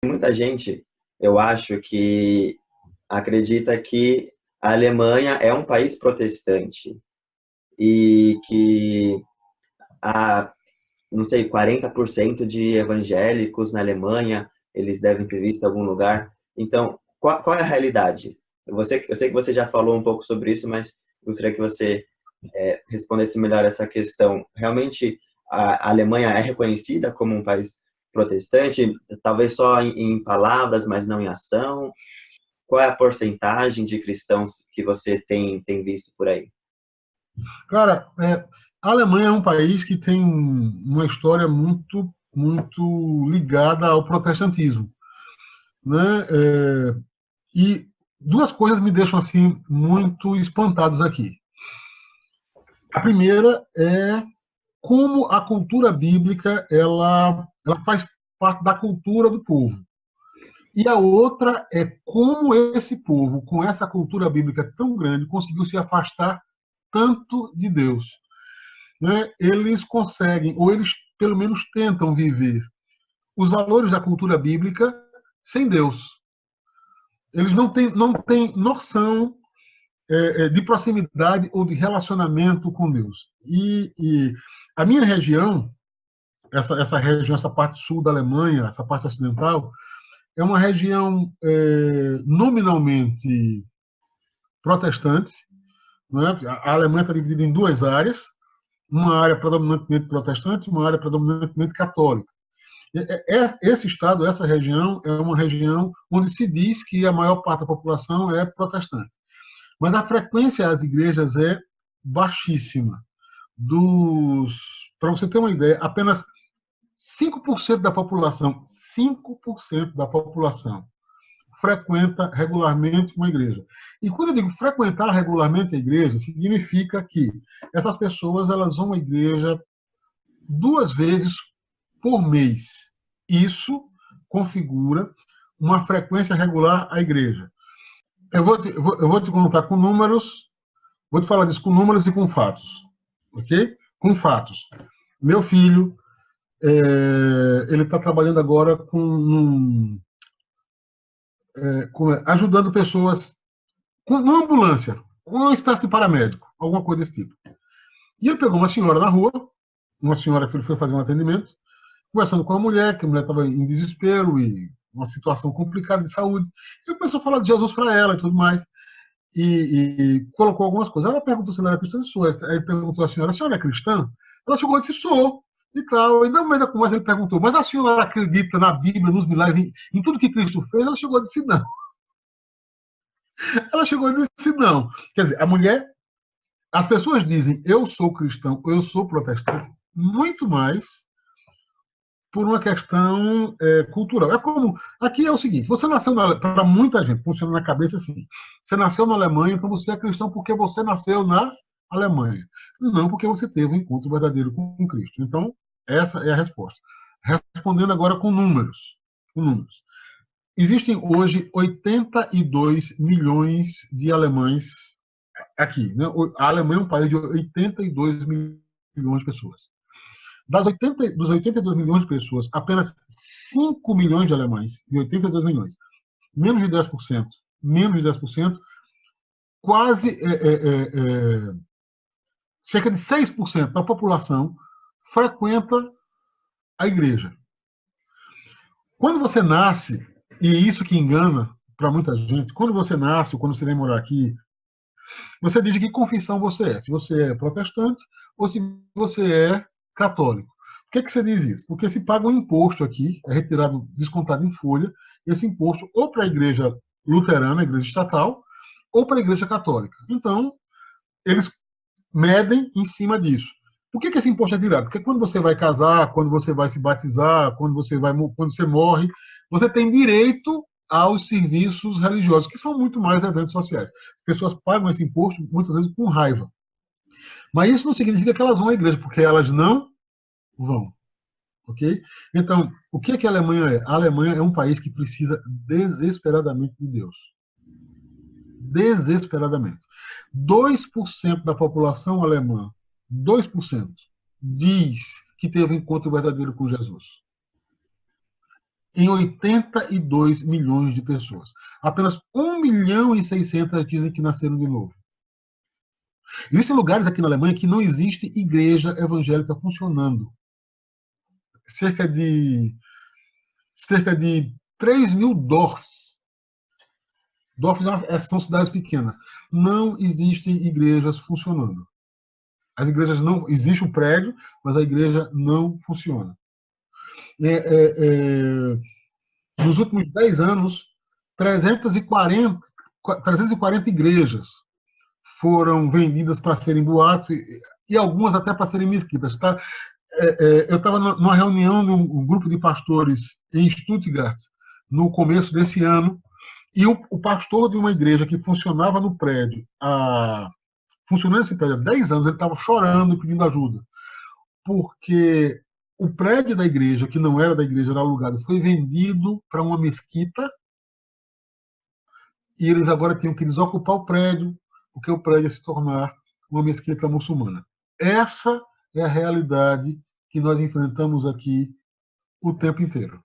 Muita gente, eu acho, que acredita que a Alemanha é um país protestante e que há, não sei, 40% de evangélicos na Alemanha, eles devem ter visto em algum lugar. Então, qual é a realidade? Eu sei que você já falou um pouco sobre isso, mas gostaria que você respondesse melhor essa questão. Realmente, a Alemanha é reconhecida como um país protestante, talvez só em palavras, mas não em ação? Qual é a porcentagem de cristãos que você tem visto por aí? Cara, a Alemanha é um país que tem uma história muito ligada ao protestantismo, né? E duas coisas me deixam assim muito espantados aqui. A primeira é como a cultura bíblica ela faz parte da cultura do povo. E a outra é como esse povo, com essa cultura bíblica tão grande, conseguiu se afastar tanto de Deus. Né? Eles conseguem, ou eles pelo menos tentam viver os valores da cultura bíblica sem Deus. Eles não têm noção de proximidade ou de relacionamento com Deus. E a minha região, essa região, essa parte sul da Alemanha, essa parte ocidental, é uma região nominalmente protestante. Né? A Alemanha está dividida em duas áreas, uma área predominantemente protestante e uma área predominantemente católica. Esse estado, essa região, é uma região onde se diz que a maior parte da população é protestante. Mas a frequência às igrejas é baixíssima. Para você ter uma ideia, apenas 5% da população, 5% da população frequenta regularmente uma igreja. E quando eu digo frequentar regularmente a igreja, significa que essas pessoas elas vão à igreja 2 vezes por mês. Isso configura uma frequência regular à igreja. Eu vou te contar com números, vou te falar disso com números e com fatos, ok? Com fatos. Meu filho, ele está trabalhando agora ajudando pessoas numa ambulância, uma espécie de paramédico, alguma coisa desse tipo. E ele pegou uma senhora na rua, uma senhora que ele foi fazer um atendimento, conversando com a mulher, que a mulher estava em desespero e uma situação complicada de saúde. Ele começou a falar de Jesus para ela e tudo mais. E colocou algumas coisas. Ela perguntou se ela era cristã, sou. Aí perguntou à senhora é cristã? Ela chegou e disse, sou. E tal. E no meio da conversa ele perguntou, mas a senhora acredita na Bíblia, nos milagres, em tudo que Cristo fez? Ela chegou e disse, não. Ela chegou e disse, não. Quer dizer, a mulher, as pessoas dizem, eu sou cristão, eu sou protestante, muito mais por uma questão cultural. É como, aqui é o seguinte, você nasceu, para muita gente, funciona na cabeça assim, você nasceu na Alemanha, então você é cristão porque você nasceu na Alemanha. Não porque você teve um encontro verdadeiro com Cristo. Então, essa é a resposta. Respondendo agora com números. Com números. Existem hoje 82 milhões de alemães aqui. Né? A Alemanha é um país de 82 milhões de pessoas. Dos 82 milhões de pessoas, apenas 5 milhões de alemães, de 82 milhões, menos de 10%, menos de 10%, quase cerca de 6% da população frequenta a igreja. Quando você nasce, e isso que engana para muita gente, quando você nasce, ou quando você vem morar aqui, você diz de que confissão você é, se você é protestante ou se você é católico. Por que você diz isso? Porque se paga um imposto aqui, é retirado, descontado em folha, esse imposto ou para a igreja luterana, a igreja estatal, ou para a igreja católica. Então, eles medem em cima disso. Por que esse imposto é tirado? Porque quando você vai casar, quando você vai se batizar, quando você morre, você tem direito aos serviços religiosos, que são muito mais eventos sociais. As pessoas pagam esse imposto, muitas vezes, com raiva. Mas isso não significa que elas vão à igreja, porque elas não vão. Ok? Então, o que a Alemanha é? A Alemanha é um país que precisa desesperadamente de Deus. Desesperadamente. 2% da população alemã, 2%, diz que teve um encontro verdadeiro com Jesus. em 82 milhões de pessoas. Apenas 1.600.000 dizem que nasceram de novo. Existem lugares aqui na Alemanha que não existe igreja evangélica funcionando. Cerca de 3.000 Dorfs. Dorfs são cidades pequenas. Não existem igrejas funcionando. As igrejas não... Existe um prédio, mas a igreja não funciona. Nos últimos 10 anos, 340 igrejas foram vendidas para serem boates e algumas até para serem mesquitas. Tá? Eu estava numa reunião num grupo de pastores em Stuttgart no começo desse ano e o pastor de uma igreja que funcionava no prédio, funcionando esse prédio há 10 anos, ele estava chorando e pedindo ajuda, porque o prédio da igreja, que não era da igreja, era alugado, foi vendido para uma mesquita e eles agora tinham que desocupar o prédio, porque o prédio ia se tornar uma mesquita muçulmana. Essa é a realidade que nós enfrentamos aqui o tempo inteiro.